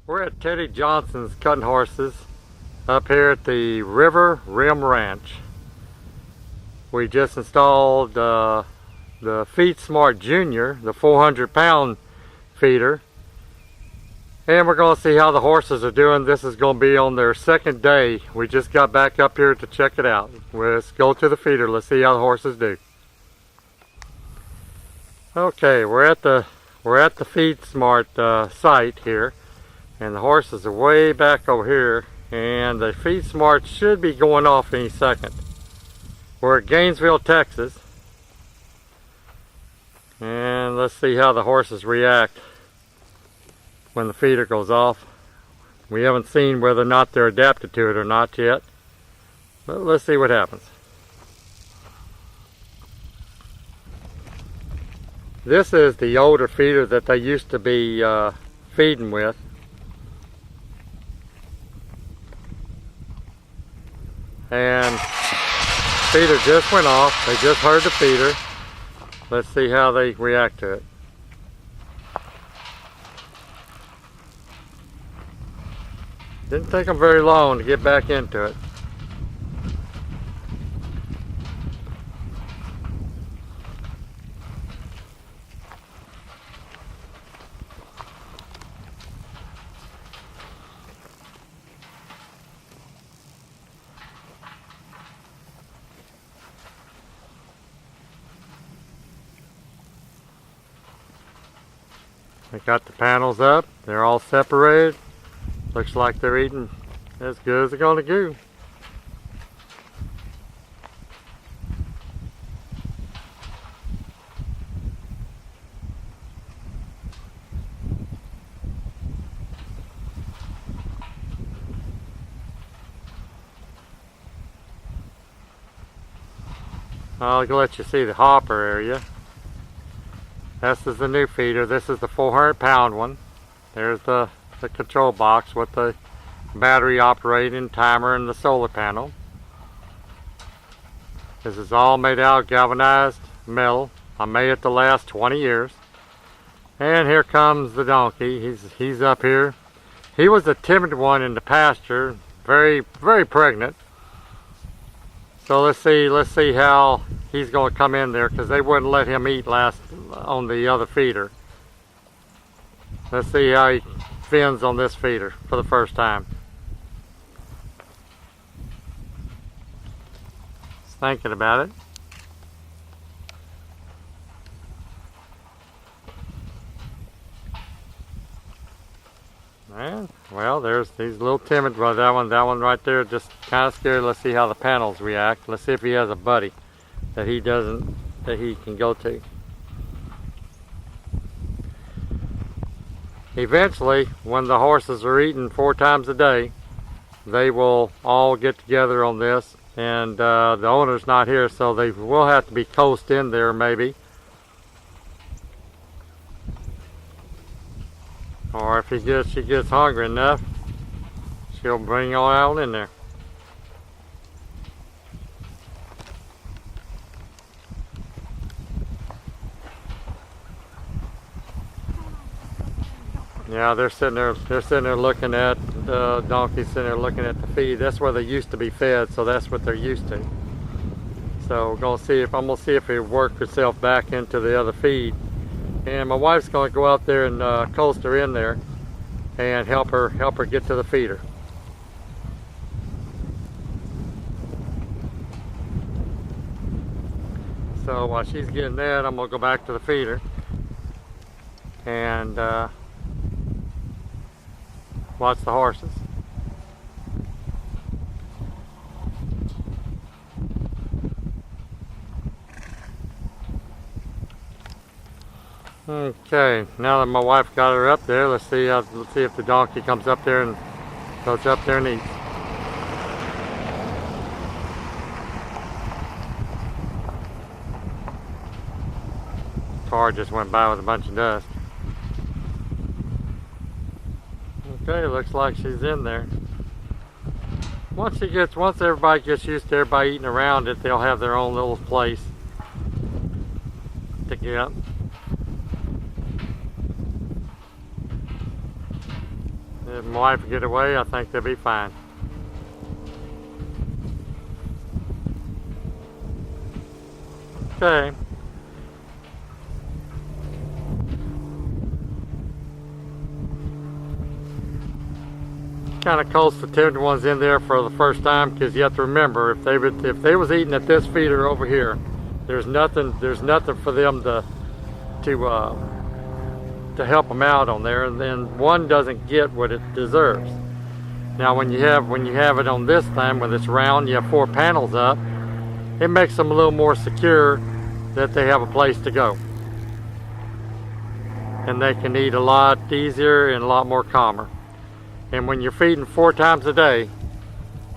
We're at Teddy Johnson's cutting horses up here at the River Rim Ranch. We just installed the Feed Smart Junior, the 400-pound feeder, and we're going to see how the horses are doing. This is going to be on their second day. We just got back up here to check it out. Let's go to the feeder. Let's see how the horses do. Okay, we're at the Feed Smart site here, and the horses are way back over here, and the Feed Smart should be going off any second. We're at Gainesville, Texas, and let's see how the horses react when the feeder goes off. We haven't seen whether or not they're adapted to it or not yet, but let's see what happens. This is the older feeder that they used to be feeding with. And feeder just went off. They just heard the feeder. Let's see how they react to it. Didn't take them very long to get back into it. They got the panels up, they're all separated. Looks like they're eating as good as they're gonna do. I'll let you see the hopper area. This is the new feeder. This is the 400-pound one. There's the control box with the battery operating timer and the solar panel. This is all made out of galvanized metal. I made it to last 20 years. And here comes the donkey. He's up here. He was a timid one in the pasture, very pregnant. So let's see how he's going to come in there, because they wouldn't let him eat last on the other feeder. Let's see how he fins on this feeder for the first time. Just thinking about it. And, well, he's a little timid. Well, that one right there, just kind of scared. Let's see how the panels react. Let's see if he has a buddy that he can go to. Eventually, when the horses are eating 4 times a day, they will all get together on this, and the owner's not here, so they will have to be coaxed in there maybe. Or if she gets hungry enough, she'll bring all out in there. Yeah, they're sitting there looking at the donkey, sitting there looking at the feed. That's where they used to be fed, so that's what they're used to. So I'm gonna see if it works itself back into the other feed. And my wife's gonna go out there and coax her in there and help her get to the feeder. So while she's getting that, I'm gonna go back to the feeder and watch the horses. Okay, now that my wife got her up there, let's see if the donkey comes up there and goes up there and eats. Car just went by with a bunch of dust. Okay, looks like she's in there. Once everybody gets used to everybody eating around it, they'll have their own little place to get. If my wife will get away, I think they'll be fine. Okay. Kind of coast the timid ones in there for the first time, because you have to remember, if they was eating at this feeder over here, there's nothing for them to help them out on there, and then one doesn't get what it deserves. Now when you have it on this thing, when it's round, you have 4 panels up, it makes them a little more secure that they have a place to go, and they can eat a lot easier and a lot more calmer. And when you're feeding 4 times a day,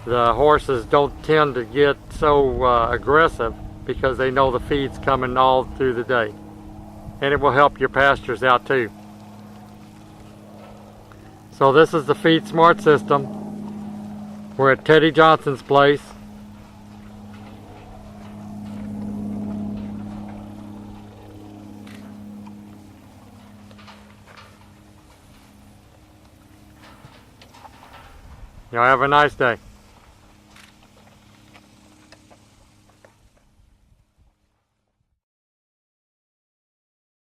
the horses don't tend to get so aggressive, because they know the feed's coming all through the day. And it will help your pastures out too. So this is the Feed Smart system. We're at Teddy Johnson's place. Y'all have a nice day.